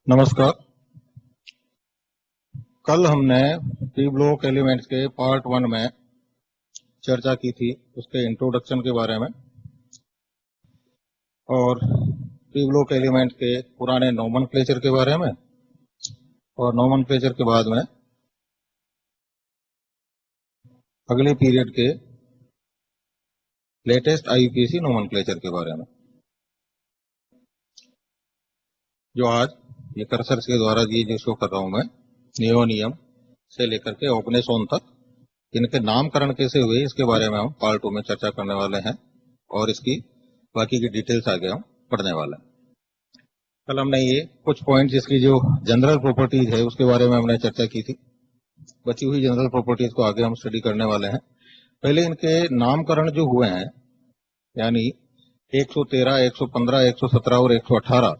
नमस्कार। कल हमने पी ब्लॉक एलिमेंट्स के पार्ट 1 में चर्चा की थी उसके इंट्रोडक्शन के बारे में और पी ब्लॉक एलिमेंट्स के पुराने नोमेनक्लेचर के बारे में और नोमेनक्लेचर के बाद में अगले पीरियड के लेटेस्ट आईयूपीएसी नोमेनक्लेचर के बारे में, जो आज ये कर्सर के द्वारा ये जो शो कर रहा हूं मैं, नियोनियम से लेकर के ऑग्नेसोन तक, इनके नामकरण कैसे हुए इसके बारे में हम पार्ट 2 में चर्चा करने वाले हैं और इसकी बाकी की डिटेल्स आगे हम पढ़ने वाले हैं। कल हमने ये कुछ पॉइंट्स इसकी जो जनरल प्रॉपर्टीज है उसके बारे में हमने चर्चा की थी। बची हुई जनरल प्रॉपर्टीज को आगे हम स्टडी करने वाले हैं। पहले इनके नामकरण जो हुए हैं, यानी 113, 115, 117 और 118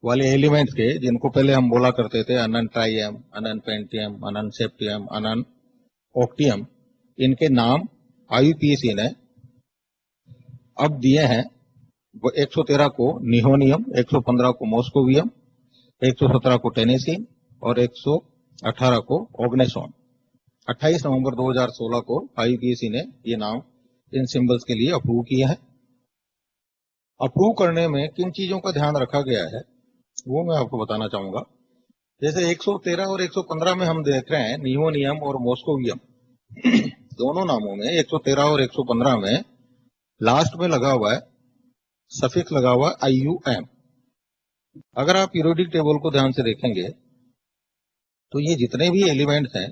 वाले एलिमेंट्स के, जिनको पहले हम बोला करते थे अनन ट्राइयम, अनन पेंटियम, अनन सेप्टियम, अनन ऑक्टियम, इनके नाम आईयूपीएसी ने अब दिए हैं। 113 को निहोनियम, 115 को मॉस्कोवियम, 117 को टेनेसिन और 118 को ऑग्नेसोन। 28 नवंबर 2016 को आईयूपीएसी ने ये नाम इन सिंबल्स के लिए अप्रूव किया है। अप्रूव करने में किन चीजों का ध्यान रखा गया है वो मैं आपको बताना चाहूंगा। जैसे 113 और 115 में हम देख रहे हैं नियोनियम और मॉस्कोवियम दोनों नामों में 113 और 115 में लास्ट में लगा हुआ है, सफिक्स लगा हुआ है IUM। अगर आप पीरियोडिक टेबल को ध्यान से देखेंगे तो ये जितने भी एलिमेंट्स हैं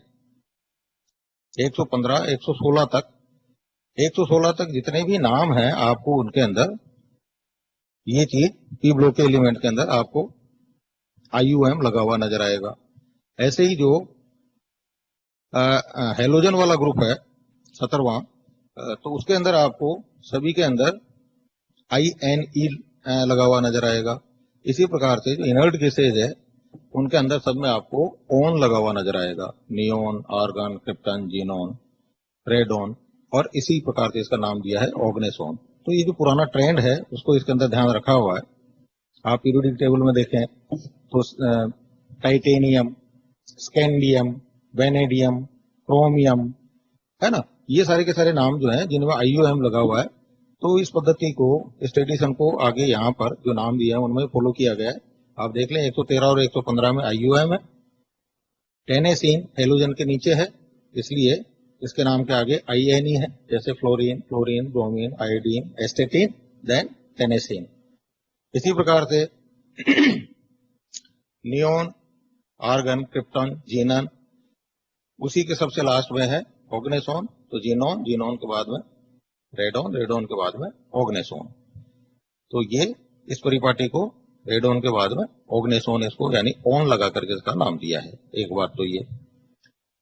115, 116 तक जितने भी नाम हैं, आपको उनके अंदर ये चीज पी ब्लॉक के एलिमेंट के अंदर आपको IUM लगा हुआ नजर आएगा। ऐसे ही जो हेलोजन वाला ग्रुप है 17वां, तो उसके अंदर आपको सभी के अंदर INE लगा हुआ नजर आएगा। इसी प्रकार से जो इनर्ट गैसेज है उनके अंदर सब में आपको ओन लगा हुआ नजर आएगा, neon, argon, krypton, xenon, radon, और इसी प्रकार से इसका नाम दिया है ऑग्नेसोन। तो ये जो पुराना ट्रेंड है उसको इसके अंदर ध्यान रखा हुआ है। आप पीरियोडिक टेबल में देखें तो टाइटेनियम, स्कैंडियम, वेनेडियम, क्रोमियम, है ना, ये सारे के सारे नाम जो हैं जिनमें IUM लगा हुआ है। तो इस पद्धति को, इस ट्रेडिशन को आगे यहाँ पर जो नाम दिया है उनमें फॉलो किया गया है। आप देख लें 113 और 115 में IUM है। टेनेसिन हेलोजन के नीचे है, इसलिए इसके नाम के आगे INE है, जैसे fluorine, bromine, iodine, astatine, then tennessine. इसी प्रकार से नियोन, आर्गन, क्रिप्टन, जीनन, उसी के सबसे लास्ट में है ऑग्नेसोन। तो जीनोन के बाद में रेडोन के बाद में ऑग्नेसोन। तो ये इस परिपाटी को रेडोन के बाद में ऑग्नेसोन, इसको यानी ओन लगा करके इसका नाम दिया है। एक बात तो ये।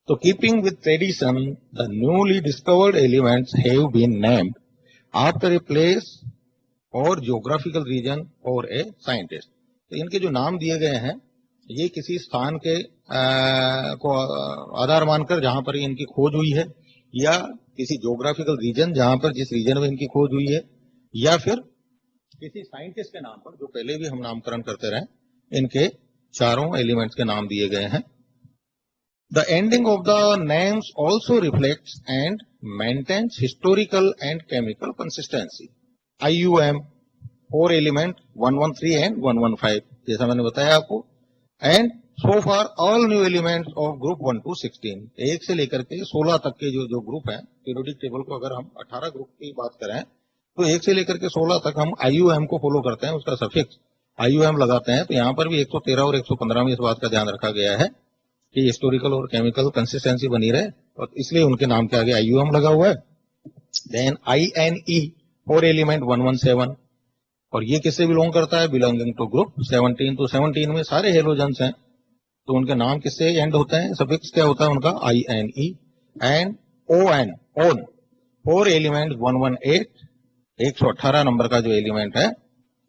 तो keeping with tradition, the newly discovered elements have been named after a place और ज्योग्राफिकल रीजन और ए साइंटिस्ट। तो इनके जो नाम दिए गए हैं ये किसी स्थान के को आधार मानकर जहां पर इनकी खोज हुई है, या किसी ज्योग्राफिकल रीजन जहां पर, जिस रीजन में इनकी खोज हुई है, या फिर किसी साइंटिस्ट के नाम पर, जो पहले भी हम नामकरण करते रहे। इनके चारों एलिमेंट्स के नाम दिए गए हैं। The ending of the names also reflects and maintains historical and chemical consistency. IUM 4 element 113 and 115, जैसा मैंने बताया आपको। And so far all new elements of group 1 to 16, 1 से लेकर के 16 तक के जो ग्रुप हैं, पीरियोडिक टेबल को अगर हम 18 ग्रुप की बात करें तो 1 से लेकर के 16 तक हम IUM को फॉलो करते हैं, उसका सफिक्स IUM लगाते हैं। तो यहाँ पर भी 113 और 115 में इस बात का ध्यान रखा गया है कि हिस्टोरिकल और केमिकल कंसिस्टेंसी बनी रहे, और इसलिए उनके नाम के आगे IUM लगा हुआ है। देन INE 4 एलिमेंट 117, और ये किससे बिलोंग करता है? Belonging to group 17। तो 17 में सारे हेलोजेंस हैं, तो उनके नाम किससे एंड होते हैं? सफिक्स क्या होता है उनका? INE। And ON 4 element 118, 118 number का जो एलिमेंट है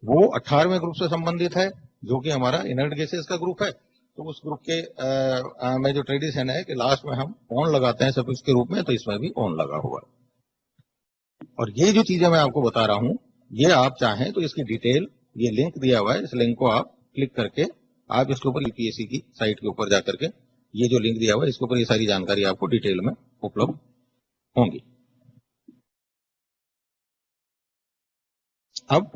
वो 18वें ग्रुप से संबंधित है, जो कि हमारा इनर्ट गैसेस का ग्रुप है। तो उस ग्रुप के में जो ट्रेडिशन है कि लास्ट में हम ऑन लगाते हैं सफिक्स के रूप में, तो इसमें भी ऑन लगा हुआ है। और ये जो चीजें मैं आपको बता रहा हूं, ये आप चाहें तो इसकी डिटेल ये लिंक दिया हुआ है, इस लिंक को आप क्लिक करके आप इसके ऊपर यूपीएससी की साइट के ऊपर जाकर के ये जो लिंक दिया हुआ है इसके ऊपर ये सारी जानकारी आपको डिटेल में उपलब्ध होंगी। अब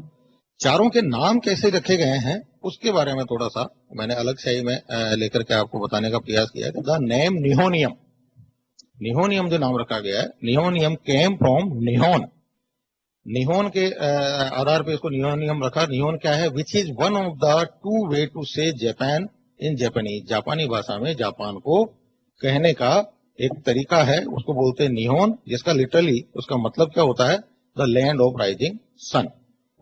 चारों के नाम कैसे रखे गए हैं उसके बारे में थोड़ा सा मैंने अलग से ही में लेकर के आपको बताने का प्रयास किया है। द नेम निहोनियम, निहोनियम जो नाम रखा गया है, निहोनियम केम फ्रॉम निहोन, निहोन के आधार पे इसको निहोनियम रखा। निहोन क्या है? Which is one of the two ways to say Japan in Japanese, जापानी भाषा में जापान को कहने का एक तरीका है, उसको बोलते हैं निहोन, जिसका लिटरली उसका मतलब क्या होता है? The land of rising sun,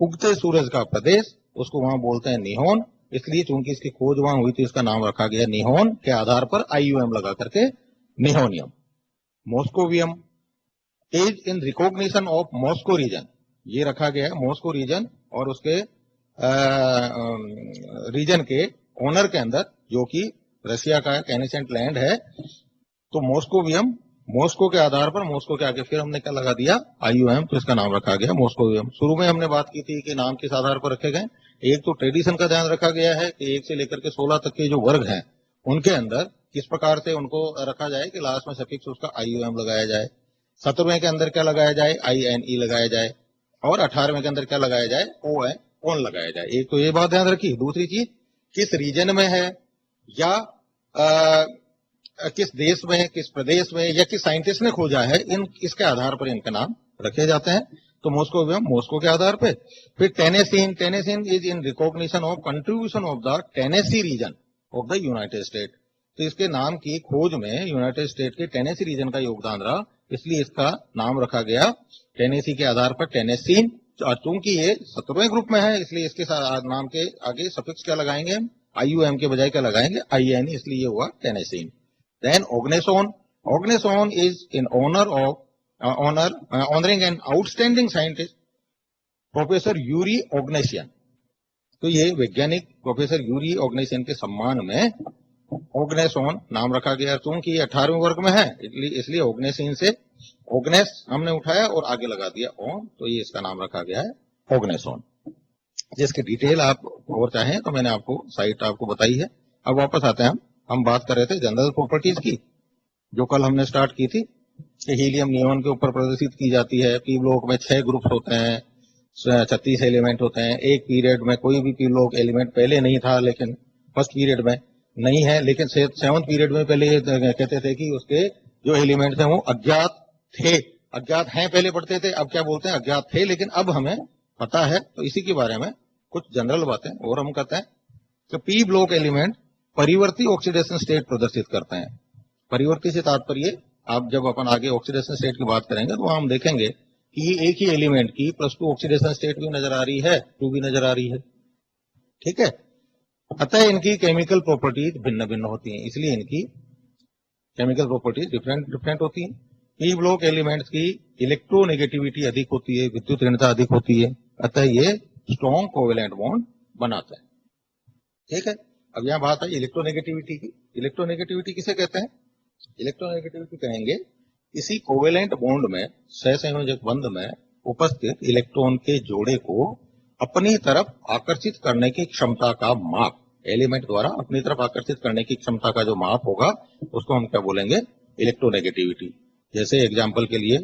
उगते सूरज का प्रदेश, उसको वहां बोलते हैं निहोन। इसलिए चूंकि इसकी खोज वहां हुई थी इसका नाम रखा गया निहोन के आधार पर IUM लगा करके nihonium. Moscovium is in recognition of Moscow region, ये रखा गया है मॉस्को रीजन और उसके रीजन के ओनर के अंदर जो कि रशिया का कैनेसेंट लैंड है। तो मॉस्कोवियम, मॉस्को के आधार पर मॉस्को के आगे फिर हमने क्या लगा दिया? IUM, तो इसका नाम रखा गया मॉस्कोवियम। शुरू में हमने बात की थी कि नाम किस आधार पर रखे गए। एक तो ट्रेडिशन का ध्यान रखा गया है कि 1 से लेकर के 16 तक के जो वर्ग हैं उनके अंदर किस प्रकार से उनको रखा जाए कि लास्ट में सफिक्स उसका IUM लगाया जाए। 17वें के अंदर क्या लगाया जाए? INE लगाया जाए। और 18वें के अंदर क्या लगाया जाए? ON लगाया जाए। एक तो ये बात ध्यान रखिए। दूसरी चीज, किस रीजन में है या किस देश में, किस प्रदेश में या किस साइंटिस्ट ने खोजा है, इन इसके आधार पर इनका नाम रखे जाते हैं। तो मॉस्कोवियम मॉस्को के आधार पे। फिर tennessine, tennessine is in recognition of contribution of the Tennessee region of the United State. तो इसके नाम की खोज में यूनाइटेड स्टेट के टेनेसी रीजन का योगदान रहा, इसलिए इसका नाम रखा गया टेनेसी के आधार पर टेनेसीन। चूंकि ये 17वें ग्रुप में है इसलिए इसके नाम के आगे सफिक्स क्या लगाएंगे? IUM के बजाय क्या लगाएंगे? INE, इसलिए ये हुआ टेनेसीन। Then Ogneson, Ogneson is in honor of honoring an outstanding scientist, professor Yuri Oganessian. तो ये वैज्ञानिक प्रोफेसर यूरी ओग्नेशियन के सम्मान में ओग्नेसोन नाम रखा गया। क्योंकि ये 18वें वर्ग में है इसलिए ओग्नेसिन से ओग्नेस हमने उठाया और आगे लगा दिया ओन, तो ये इसका नाम रखा गया है ओग्नेसोन। जिसकी डिटेल आप और चाहें तो मैंने आपको साइट आपको बताई है। अब वापस आते हैं, हम बात कर रहे थे जनरल प्रॉपर्टीज की, जो कल हमने स्टार्ट की थी कि हीलियम नियोन के ऊपर प्रदर्शित की जाती है। पी ब्लॉक में 6 ग्रुप्स होते हैं, 36 एलिमेंट होते हैं। एक पीरियड में कोई भी पी ब्लॉक एलिमेंट पहले नहीं था, लेकिन फर्स्ट पीरियड में नहीं है, लेकिन 7th पीरियड में पहले कहते थे कि उसके जो एलिमेंट्स हैं वो अज्ञात थे, अज्ञात हैं पहले पढ़ते थे, अब क्या बोलते हैं? अज्ञात थे, लेकिन अब हमें पता है। तो इसी के बारे में कुछ जनरल बातें और हम कहते हैं कि पी ब्लॉक एलिमेंट परिवर्ती ऑक्सीडेशन स्टेट प्रदर्शित करते हैं। परिवर्ती से तात्पर्य, आप जब अपन आगे ऑक्सीडेशन स्टेट की बात करेंगे तो हम देखेंगे कि एक ही एलिमेंट की +2 ऑक्सीडेशन स्टेट भी नजर आ रही है, 2 भी नजर आ रही है। ठीक है, अतः इनकी केमिकल प्रॉपर्टीज भिन्न भिन्न होती हैं, इसलिए इनकी केमिकल प्रॉपर्टीज डिफरेंट डिफरेंट होती हैं। पी ब्लॉक एलिमेंट्स की इलेक्ट्रोनेगेटिविटी अधिक होती है, विद्युत ऋणता अधिक होती है, अतः ये स्ट्रॉन्ग कोवेलेंट बॉन्ड बनाते हैं। ठीक है, अब यहां बात है इलेक्ट्रोनेगेटिविटी की। इलेक्ट्रोनेगेटिविटी किसे कहते हैं? इलेक्ट्रोनेगेटिविटी कहेंगे किसी कोवेलेंट बॉन्ड में, सहसंयोजक बंध में उपस्थित इलेक्ट्रॉन के जोड़े को अपनी तरफ आकर्षित करने की क्षमता का माप, एलिमेंट द्वारा अपनी तरफ आकर्षित करने की क्षमता का जो माप होगा उसको हम क्या बोलेंगे? इलेक्ट्रोनेगेटिविटी। जैसे एग्जाम्पल के लिए,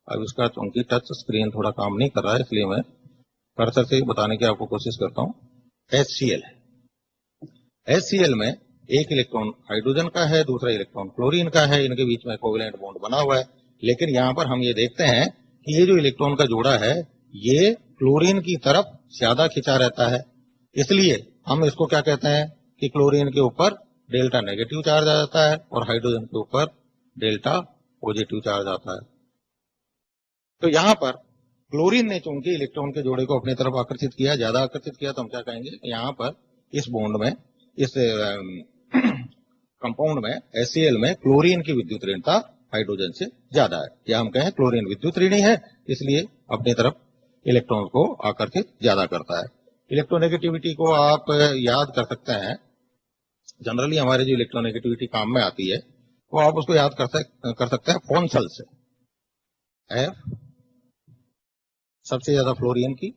अब इसका चूंकि टच स्क्रीन थोड़ा काम नहीं कर रहा है इसलिए मैं कर्सर से बताने की आपको कोशिश करता हूं। HCl है, HCl में एक इलेक्ट्रॉन हाइड्रोजन का है, दूसरा इलेक्ट्रॉन क्लोरीन का है, इनके बीच में कोवेलेंट बॉन्ड बना हुआ है। लेकिन यहां पर हम ये देखते हैं कि ये जो इलेक्ट्रॉन का जोड़ा है ये क्लोरीन की तरफ ज्यादा खिंचा रहता है, इसलिए हम इसको क्या कहते हैं कि क्लोरीन के ऊपर डेल्टा नेगेटिव चार्ज आ जाता है और हाइड्रोजन के ऊपर डेल्टा पॉजिटिव चार्ज आता है। तो यहां पर क्लोरीन ने चूंकि इलेक्ट्रॉन के जोड़े को अपनी तरफ आकर्षित किया, ज्यादा आकर्षित किया, तो हम क्या कहेंगे? यहां पर इस बॉन्ड में, इस कंपाउंड में HCl में क्लोरीन की विद्युत ऋणता हाइड्रोजन से ज्यादा है, या हम कहें क्लोरीन विद्युत ऋणी है इसलिए अपनी तरफ इलेक्ट्रॉन को आकर्षित ज्यादा करता है। इलेक्ट्रोनेगेटिविटी को आप याद कर सकते हैं, जनरली हमारे जो इलेक्ट्रोनेगेटिविटी काम में आती है वो आप उसको याद कर सकते हैं फोन्सल से। F सबसे ज्यादा फ्लोरीन की,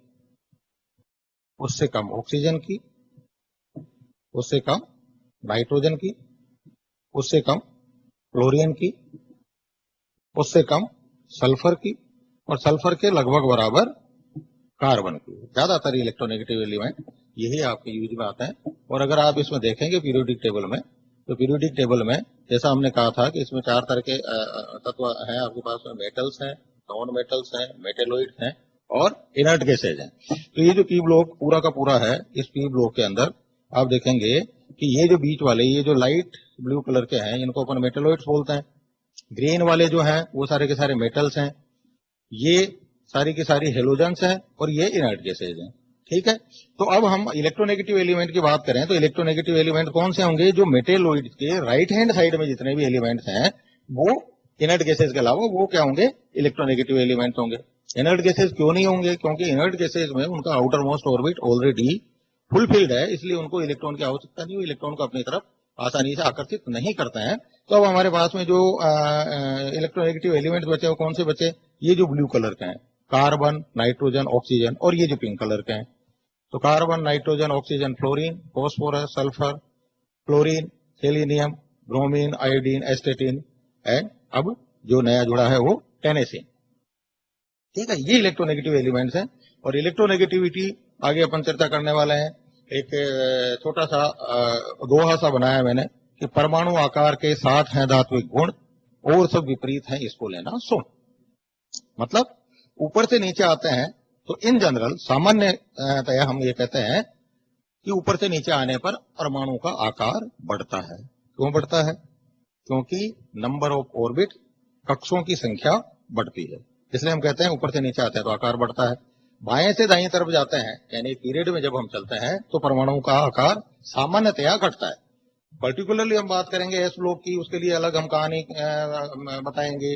उससे कम ऑक्सीजन की, उससे कम नाइट्रोजन की, उससे कम क्लोरीन की, उससे कम सल्फर की, और सल्फर के लगभग बराबर कार्बन की। ज्यादातर इलेक्ट्रोनेगेटिव एलिमेंट यही आपके यूज में आते हैं। और अगर आप इसमें देखेंगे पीरियोडिक टेबल में, तो पीरियोडिक टेबल में जैसा हमने कहा था कि इसमें 4 तरह के तत्व हैं आपके पास में, मेटल्स हैं, नॉन मेटल्स हैं, मेटेलोइड्स हैं और इनर्ट गैसेज हैं। तो ये जो पी ब्लॉक पूरा का पूरा है, इस पी ब्लॉक के अंदर आप देखेंगे कि ये जो बीच वाले, ये जो लाइट ब्लू कलर के हैं, इनको अपन मेटेलोइड्स बोलते हैं। ग्रीन वाले जो हैं वो सारे के सारे मेटल्स हैं, ये सारी की सारी हेलोजेंस हैं, और ये इनर्ट गैसेज हैं। ठीक है, तो अब हम इलेक्ट्रोनेगेटिव एलिमेंट की बात करें तो इलेक्ट्रोनेगेटिव एलिमेंट कौन से होंगे? जो मेटेलोइड के राइट हैंड साइड में जितने भी एलिमेंट्स हैं वो इनर्ट गैसेज के अलावा वो क्या होंगे? इलेक्ट्रोनेगेटिव एलिमेंट होंगे। इनर्ट गैसेज क्यों नहीं होंगे? क्योंकि इनर्ट गैसेज में उनका outer most orbit already fulfilled है, इसलिए उनको इलेक्ट्रॉन की आवश्यकता नहीं, इलेक्ट्रॉन को अपनी तरफ आसानी से आकर्षित नहीं करते हैं। तो अब हमारे पास में जो इलेक्ट्रोनेगेटिव एलिमेंट बचे वो कौन से बचे? ये जो ब्लू कलर के हैं, कार्बन, नाइट्रोजन, ऑक्सीजन, और ये जो पिंक कलर के हैं। तो carbon, nitrogen, oxygen, fluorine, phosphorus, sulphur, chlorine, selenium, bromine, iodine, एस्टेटिन, and अब जो नया जुड़ा है वो टेनेसिन। ठीक है, ये इलेक्ट्रोनेगेटिव एलिमेंट्स हैं। और इलेक्ट्रोनेगेटिविटी आगे अपन चर्चा करने वाले हैं। एक छोटा सा दोहा सा बनाया मैंने कि परमाणु आकार के 7 हैं धात्विक गुण, और सब विपरीत हैं इसको लेना सुन। मतलब ऊपर से नीचे आते हैं तो इन जनरल सामान्यतया हम ये कहते हैं कि ऊपर से नीचे आने पर परमाणु का आकार बढ़ता है। क्यों बढ़ता है? क्योंकि नंबर ऑफ ऑर्बिट, कक्षों की संख्या बढ़ती है, इसलिए हम कहते हैं ऊपर से नीचे आते हैं तो आकार बढ़ता है। बाएं से दाईं तरफ जाते हैं, यानी पीरियड में जब हम चलते हैं तो परमाणु का आकार सामान्यतया घटता है। पर्टिकुलरली हम बात करेंगे एस ब्लॉक की, उसके लिए अलग हम कहानी बताएंगे,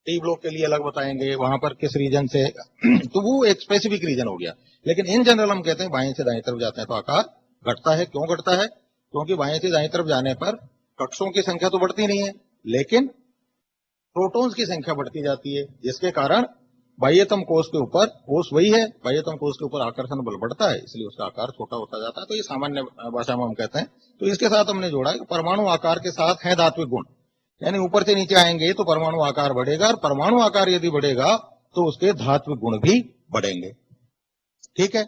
टी ब्लॉक के लिए अलग बताएंगे, वहां पर किस रीजन से तो वो एक स्पेसिफिक रीजन हो गया। लेकिन इन जनरल हम कहते हैं बाएं से दाईं तरफ जाते हैं तो आकार घटता है। क्यों घटता है? क्योंकि बाएं से दाईं तरफ जाने पर कक्षों की संख्या तो बढ़ती नहीं है, लेकिन प्रोटॉन्स की संख्या बढ़ती जाती है, जिसके कारण बाह्यतम कोश के ऊपर, कोश वही है, बाह्यतम कोश के ऊपर आकर्षण बल बढ़ता है, इसलिए उसका आकार छोटा होता जाता है। तो ये सामान्य भाषा में हम कहते हैं। तो इसके साथ हमने जोड़ा कि परमाणु आकार के साथ है धात्विक गुण, यानी ऊपर से नीचे आएंगे तो परमाणु आकार बढ़ेगा, और परमाणु आकार यदि बढ़ेगा तो उसके धात्विक गुण भी बढ़ेंगे। ठीक है,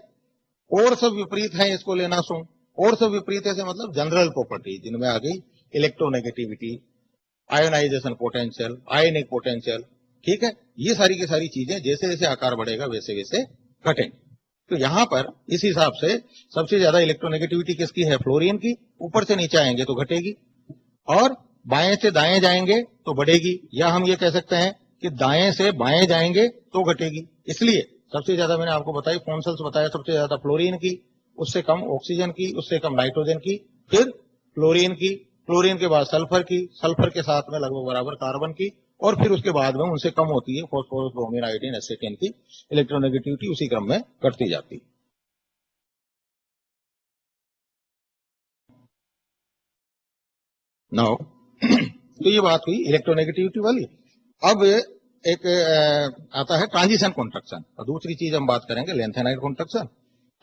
और सब विपरीत है इसको लेना सुन। और सब विपरीत है मतलब जनरल प्रॉपर्टी, जिनमें आ गई इलेक्ट्रोनेगेटिविटी, आयोनाइजेशन पोटेंशियल, आयनिक पोटेंशियल। ठीक है, ये सारी की सारी चीजें जैसे जैसे आकार बढ़ेगा वैसे वैसे घटेंगे। तो यहां पर इस हिसाब से सबसे ज्यादा इलेक्ट्रोनेगेटिविटी किसकी है? फ्लोरीन की। ऊपर से नीचे आएंगे तो घटेगी, और बाएं से दाएं जाएंगे तो बढ़ेगी, या हम ये कह सकते हैं कि दाएं से बाएं जाएंगे तो घटेगी। इसलिए सबसे ज्यादा मैंने आपको बताई फॉन्सल्स बताया, सबसे ज्यादा फ्लोरीन की, उससे कम ऑक्सीजन की, उससे कम नाइट्रोजन की, फिर फ्लोरीन की, फ्लोरीन के बाद सल्फर की, सल्फर के साथ में लगभग बराबर कार्बन की, और फिर उसके बाद में उनसे कम होती है फॉस्फोरस, ब्रोमीन, आयोडीन, एस्टेटिन की। इलेक्ट्रोनेगेटिविटी उसी क्रम में घटती जाती। नाउ तो ये बात हुई इलेक्ट्रोनेगेटिविटी वाली। अब एक आता है ट्रांजिशन कॉन्ट्रैक्शन, और दूसरी चीज हम बात करेंगे lanthanide contraction.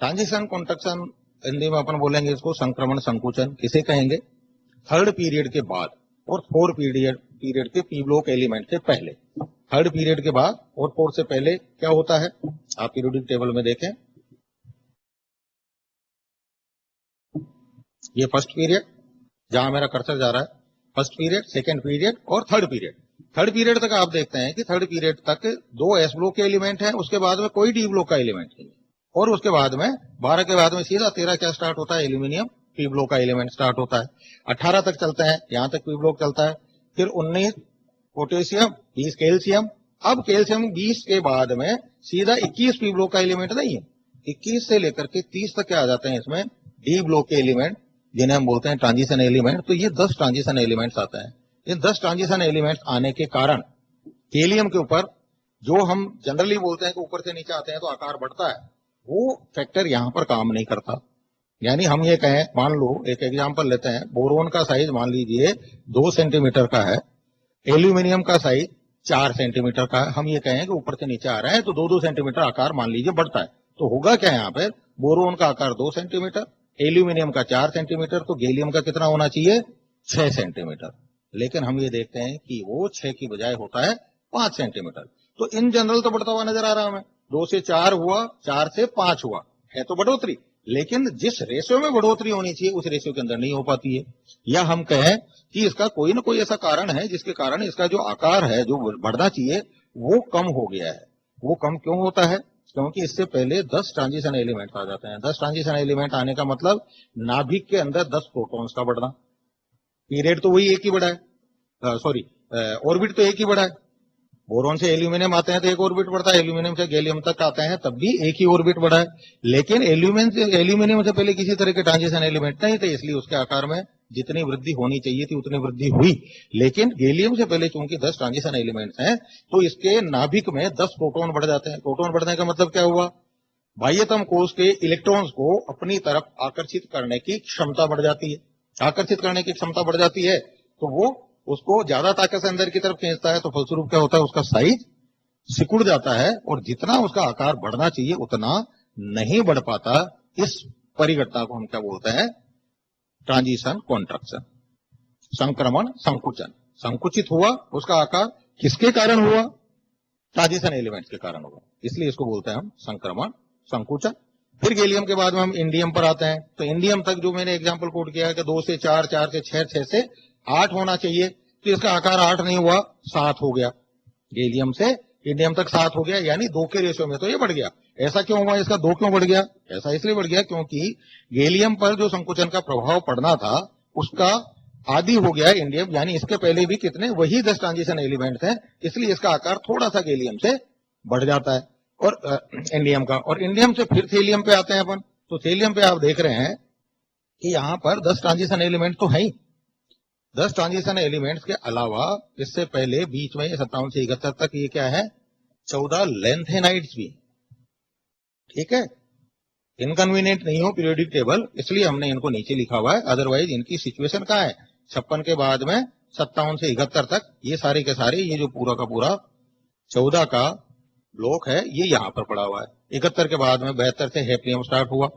Transition contraction Hindi में अपन बोलेंगे इसको संक्रमण संकुचन। किसे कहेंगे? थर्ड पीरियड के बाद और फोर्थ पीरियड के पी ब्लॉक एलिमेंट से पहले। थर्ड पीरियड के बाद और फोर्थ से पहले क्या होता है? आप पीरियोडिक टेबल में देखें, ये फर्स्ट पीरियड जहां मेरा कर्सर जा रहा है, फर्स्ट पीरियड, सेकेंड पीरियड और थर्ड पीरियड। थर्ड पीरियड तक आप देखते हैं कि थर्ड पीरियड तक 2 एस ब्लॉक के एलिमेंट हैं, उसके बाद में कोई डी ब्लॉक का एलिमेंट नहीं है, और उसके बाद में 12 के बाद में सीधा 13 क्या स्टार्ट होता है? एल्यूमिनियम पी ब्लॉक का एलिमेंट स्टार्ट होता है। 18 तक चलते हैं, यहां तक पी ब्लॉक चलता है। फिर 19 पोटेशियम, 20 कैल्शियम। अब कैल्शियम 20 के बाद में सीधा 21 पी ब्लॉक का एलिमेंट नहीं है, 21 से लेकर के 30 तक क्या आ जाते हैं इसमें? डी ब्लॉक के एलिमेंट, जिन्हें हम बोलते हैं ट्रांजिशन एलिमेंट। तो ये 10 ट्रांजिशन एलिमेंट्स आते हैं। इन 10 ट्रांजिशन एलिमेंट्स आने के कारण हीलियम के ऊपर, जो हम जनरली बोलते हैं कि ऊपर से नीचे आते हैं तो आकार बढ़ता है, वो फैक्टर यहां पर काम नहीं करता। यानी हम ये कहें, मान लो एक एग्जांपल लेते हैं, बोरोन का साइज मान लीजिए 2 सेंटीमीटर का है, एल्यूमिनियम का साइज 4 सेंटीमीटर का है। हम ये कहें कि ऊपर से नीचे आ रहा है तो 2-2 सेंटीमीटर आकार मान लीजिए बढ़ता है, तो होगा क्या यहाँ पे? बोरोन का आकार 2 सेंटीमीटर, एल्यूमिनियम का 4 सेंटीमीटर, तो गैलियम का कितना होना चाहिए? 6 सेंटीमीटर। लेकिन हम ये देखते हैं कि वो 6 की बजाय होता है 5 सेंटीमीटर। तो इन जनरल तो बढ़ता हुआ नजर आ रहा हमें, 2 से 4 हुआ, 4 से 5 हुआ, है तो बढ़ोतरी, लेकिन जिस रेशियो में बढ़ोतरी होनी चाहिए उस रेशियो के अंदर नहीं हो पाती है। या हम कहें कि इसका कोई ना कोई ऐसा कारण है जिसके कारण इसका जो आकार है, जो बढ़ना चाहिए, वो कम हो गया है। वो कम क्यों होता है? क्योंकि इससे पहले 10 ट्रांजिशन एलिमेंट आ जाते हैं। 10 ट्रांजिशन एलिमेंट आने का मतलब नाभिक के अंदर 10 प्रोटॉन्स का बढ़ना। पीरियड तो वही एक ही बढ़ा है, सॉरी ऑर्बिट तो एक ही बढ़ा है। बोरोन से एल्यूमिनियम आते हैं तो एक ऑर्बिट बढ़ता है, एल्यूमिनियम से गैलियम तक आते हैं तब भी एक ही ऑर्बिट बढ़ा है। लेकिन एल्यूमिनियम से पहले किसी तरह के ट्रांजिशन एलिमेंट नहीं थे, इसलिए उसके आकार में जितनी वृद्धि होनी चाहिए थी उतनी वृद्धि हुई। लेकिन गैलियम से पहले चूंकि 10 ट्रांजिशन एलिमेंट्स हैं, तो इसके नाभिक में 10 प्रोटॉन बढ़ जाते हैं। प्रोटॉन बढ़ने का मतलब क्या हुआ? बाह्यतम कोश के इलेक्ट्रॉन्स को अपनी तरफ आकर्षित करने की क्षमता बढ़ जाती है। आकर्षित करने की क्षमता बढ़ जाती है तो वो उसको ज्यादा ताकत से अंदर की तरफ खींचता है, तो फलस्वरूप क्या होता है? उसका साइज सिकुड़ जाता है और जितना उसका आकार बढ़ना चाहिए उतना नहीं बढ़ पाता। इस परिघटना को हम क्या बोलते हैं? ट्रांजिशन कॉन्ट्रैक्शन, संक्रमण संकुचन। संकुचित हुआ उसका आकार, किसके कारण हुआ? ट्रांजिशन एलिमेंट्स के कारण हुआ, इसलिए इसको बोलते हैं हम संक्रमण संकुचन। फिर गैलियम के बाद में हम इंडियम पर आते हैं। तो इंडियम तक जो मैंने एग्जांपल कोट किया है कि 2 से 4, 4 से 6, 6 से 8 होना चाहिए, तो इसका आकार 8 नहीं हुआ, 7 हो गया। गैलियम से इंडियम तक 7 हो गया, यानी 2 के रेशियो में तो ये बढ़ गया। ऐसा क्यों हुआ? इसका 2 क्यों बढ़ गया? ऐसा इसलिए बढ़ गया क्योंकि गैलियम पर जो संकुचन का प्रभाव पड़ना था उसका आदि हो गया इंडियम, यानी इसके पहले भी कितने वही 10 ट्रांजिशन एलिमेंट हैं, इसलिए इसका आकार थोड़ा सा गैलियम से बढ़ जाता है और इंडियम का। और इंडियम से फिर थेलियम पे आते हैं अपन। तो थेलियम पे आप देख रहे हैं कि यहां पर 10 ट्रांजिशन एलिमेंट तो है ही। 10 ट्रांजिशन एलिमेंट्स के अलावा इससे पहले बीच में 57 से 71 तक ये क्या है? 14 लेंथेनाइड्स भी। ठीक है, इनकन्वीनियंट नहीं हो पीरियोडिक टेबल, इसलिए हमने इनको नीचे लिखा हुआ है, अदरवाइज इनकी सिचुएशन कहाँ है? 56 के बाद में 57 से 71 तक ये सारे के सारे, ये जो पूरा का पूरा 14 का ब्लॉक है ये यहां पर पड़ा हुआ है। 71 के बाद में 72 से हेप्रियम स्टार्ट हुआ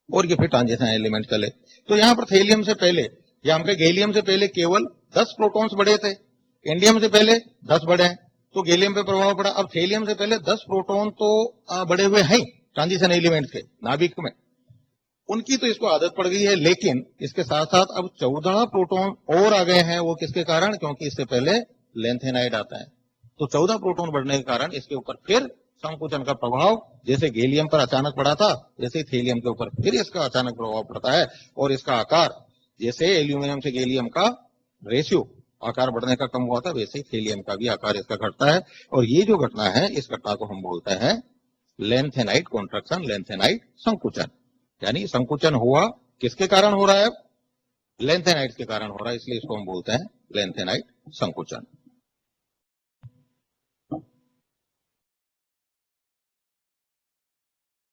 और ये फिर ट्रांजिशन एलिमेंट चले। तो यहां पर थेलियम से पहले या हम गैलियम से पहले केवल 10 प्रोटॉन्स बढ़े थे, इंडियम से पहले 10 बढ़े हैं, तो गैलियम पे प्रभाव पड़ा। अब थेलियम से पहले 10 प्रोटॉन तो बढ़े हुए हैं ट्रांजिशन एलिमेंट के नाभिक में, उनकी तो इसको आदत पड़ गई है। लेकिन इसके साथ साथ अब 14 प्रोटॉन और आ गए हैं। वो किसके कारण? क्योंकि इससे पहले लेंथेनाइड आता है, तो 14 प्रोटॉन बढ़ने के कारण इसके ऊपर फिर संकुचन का प्रभाव जैसे गैलियम पर अचानक पड़ा था, जैसे थेलियम के ऊपर फिर इसका अचानक प्रभाव पड़ता है और इसका आकार जैसे एल्यूमिनियम से गैलियम का रेशियो आकार बढ़ने का कम हुआ था, वैसे ही थेलियम का भी आकार इसका घटता है। और ये जो घटना है, इस घटना को हम बोलते हैं लेंथेनाइड कॉन्ट्रैक्शन, लेंथेनाइड संकुचन। यानी संकुचन हुआ, किसके कारण हो रहा है? लेंथेनाइड के कारण हो रहा है, इसलिए इसको हम बोलते हैं लेंथेनाइड संकुचन।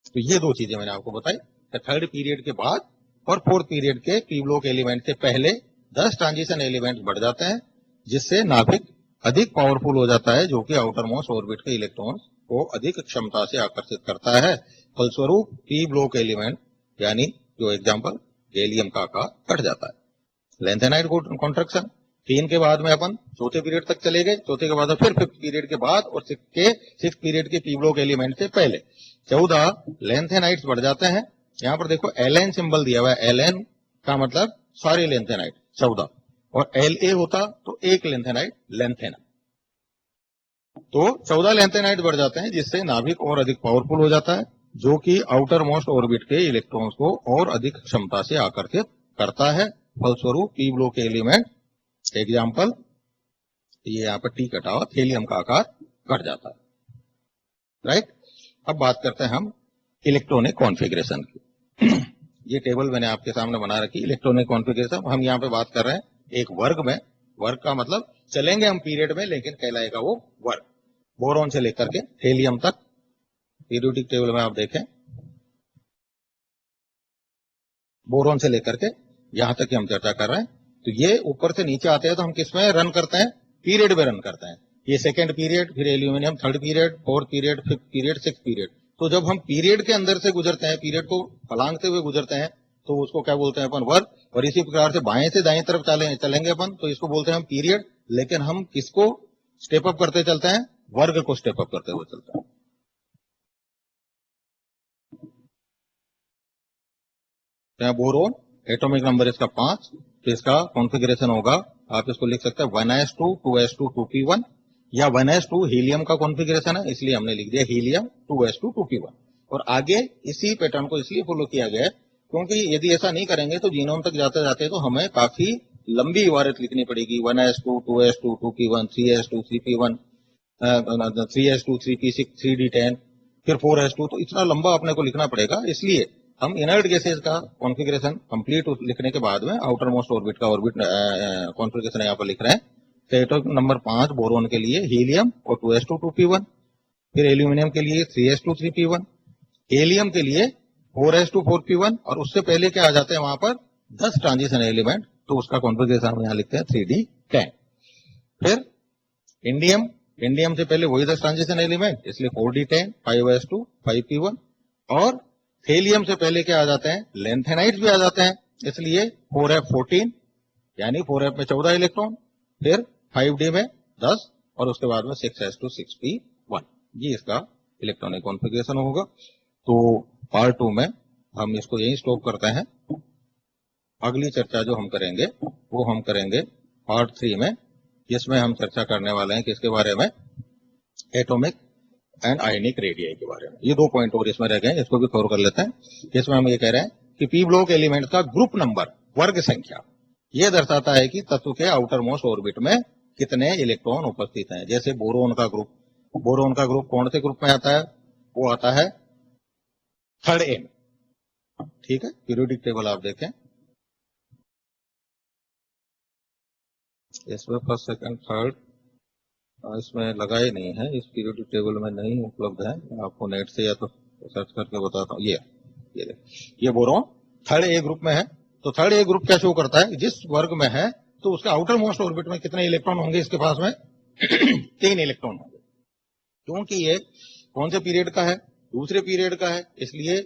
तो ये दो चीजें मैंने आपको बताई, थर्ड पीरियड के बाद और फोर्थ पीरियड के पी ब्लॉक एलिमेंट से पहले 10 ट्रांजिशन एलिमेंट बढ़ जाते हैं, जिससे नाभिक अधिक पावरफुल हो जाता है, जो कि आउटर मोस्ट ऑर्बिट के इलेक्ट्रॉन्स को अधिक क्षमता से आकर्षित करता है। फलस्वरूप पी ब्लॉक एलिमेंट यानी जो एग्जांपल गैलियम का आकार घट जाता है। Lanthanide contraction. 3 के बाद में अपन चौथे पीरियड तक चले गए, चौथे के बाद फिर 5th पीरियड के बाद और 6th पीरियड के पी ब्लॉक एलिमेंट से पहले 14 लेंथेनाइड्स बढ़ जाते हैं। यहां पर देखो एलएन सिंबल दिया हुआ है, एलएन का मतलब सारे लेंथेनाइड 14, और एलए होता तो एक लेंथेनाइड लेंथेना। तो 14 लेंथेनाइड बढ़ जाते हैं, जिससे नाभिक और अधिक पावरफुल हो जाता है, जो कि आउटर मोस्ट ऑर्बिट के इलेक्ट्रॉन्स को और अधिक क्षमता से आकर्षित करता है। फलस्वरूप पी ब्लॉक एलिमेंट एग्जाम्पल, ये यहाँ पर टी कटा हुआ, थेलियम का आकार घट जाता है। राइट। अब बात करते हैं हम इलेक्ट्रॉनिक कॉन्फ़िगरेशन की। ये टेबल मैंने आपके सामने बना रखी, इलेक्ट्रॉनिक कॉन्फ़िगरेशन। हम यहाँ पे बात कर रहे हैं एक वर्ग में। वर्ग का मतलब चलेंगे हम पीरियड में, लेकिन कहलाएगा वो वर्ग। बोरॉन से लेकर के हेलियम तक पीरियोडिक टेबल में आप देखें, बोरॉन से लेकर के यहां तक की हम चर्चा कर रहे हैं। तो ये ऊपर से नीचे आते हैं तो हम किस में रन करते हैं? पीरियड में रन करते हैं। ये सेकंड पीरियड, फिर aluminium third period, fourth period, fifth period, sixth period. तो जब हम पीरियड के अंदर से गुजरते हैं, पीरियड को फलांगते हुए गुजरते हैं, तो उसको क्या बोलते हैं अपन, वर्ग। और इसी प्रकार से बाएं से दाएं तरफ चलेंगे अपन, तो इसको बोलते हैं हम पीरियड। लेकिन हम किसको स्टेप अप करते चलते हैं, वर्ग को स्टेप अप करते हुए चलते हैं। बोरोन एटॉमिक नंबर इसका 5, तो इसका कॉन्फ़िगरेशन होगा, आप इसको लिख सकते हैं 1s2 2s2 2p1, या 1s2 हीलियम का कॉन्फ़िगरेशन है इसलिए हमने लिख दिया हीलियम 2s2 2p1। और आगे इसी पैटर्न को इसलिए फॉलो किया गया है क्योंकि यदि ऐसा नहीं करेंगे तो जीनोम तक जाते जाते तो हमें काफी लंबी इबारत लिखनी पड़ेगी, 1s2 2s2 2p1 3s2 3p1 3s2 3p6 3d10 फिर 4s2, तो इतना लंबा अपने को लिखना पड़ेगा। इसलिए हम इनर्ट गैसेज का कॉन्फ़िगरेशन कंप्लीट लिखने के बाद में आउटर मोस्ट ऑर्बिट का ऑर्बिट कॉन्फ़िगरेशन यहाँ पर लिख रहे हैं। तो एटॉमिक नंबर 5 बोरोन के लिए हीलियम और 2s2 2p1, फिर एल्यूमिनियम के लिए 3s2 3p1, हेलियम के लिए 4s2 4p1, और उससे पहले क्या आ जाते हैं वहां पर 10 ट्रांजिशन एलिमेंट, तो उसका कॉन्फ़िगरेशन हम यहाँ लिखते हैं 3d10। फिर इंडियम, इंडियम से पहले वही 10 ट्रांजिशन एलिमेंट, इसलिए 4d10 5s2 5p1, और हेलियम से पहले क्या आ जाते हैं, लेंथेनाइट्स भी आ जाते हैं, इसलिए 4f14, यानी 4f में 14 इलेक्ट्रॉन, फिर 5d में 10, और उसके बाद में 6s2 6p1। ये इसका इलेक्ट्रॉनिक कॉन्फ़िगरेशन होगा। तो पार्ट 2 में हम इसको यहीं स्टॉप करते हैं। अगली चर्चा जो हम करेंगे वो हम करेंगे पार्ट 3 में, जिसमें हम चर्चा करने वाले हैं किसके बारे में, एटॉमिक एंड आयनिक रेडियाई के बारे में। ये 2 पॉइंट और इसमें रह गए, इसको भी कवर कर लेते हैं। इसमें हम ये कह रहे हैं कि पी ब्लॉक एलिमेंट का ग्रुप नंबर, वर्ग संख्या, यह दर्शाता है कि तत्व के आउटर मोस्ट ऑर्बिट में कितने इलेक्ट्रॉन उपस्थित हैं। जैसे बोरोन का ग्रुप, बोरोन का ग्रुप कौन से ग्रुप में आता है, वो आता है 3rd A में। ठीक है, पीरियोडिक टेबल आप देखें, इसमें फर्स्ट सेकंड थर्ड इसमें लगा ही नहीं है, इस पीरियोडिक टेबल में नहीं उपलब्ध है। आपको नेट से या तो सर्च करके बताता हूँ। ये बोरोन 3rd A ग्रुप में है। तो 3rd A ग्रुप क्या शो करता है, जिस वर्ग में है तो उसके आउटर मोस्ट ऑर्बिट में कितने इलेक्ट्रॉन होंगे, इसके पास में 3 इलेक्ट्रॉन होंगे। क्योंकि ये कौन से पीरियड का है, दूसरे पीरियड का है, इसलिए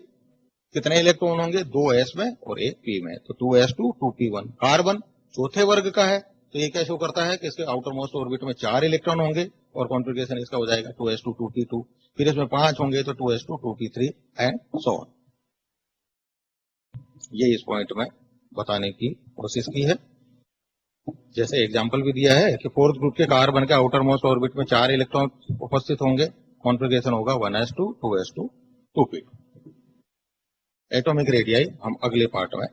कितने इलेक्ट्रॉन होंगे, 2s में और 1 p में, तो 2s2 2p1। कार्बन चौथे वर्ग का है, तो ये क्या शो करता है कि इसके आउटर मोस्ट ऑर्बिट में 4 इलेक्ट्रॉन होंगे, और कॉन्फ़िगरेशन इसका हो जाएगा 2s2 2p2, फिर इसमें 5 होंगे तो 2s2 2p3 and so on. ये इस पॉइंट में बताने की कोशिश की है। जैसे एग्जांपल भी दिया है कि 4th ग्रुप के कार्बन के आउटर मोस्ट ऑर्बिट में 4 इलेक्ट्रॉन उपस्थित होंगे, कॉन्फ़िगरेशन होगा 1s2 2s2 2p2। Atomic radii हम अगले पार्ट में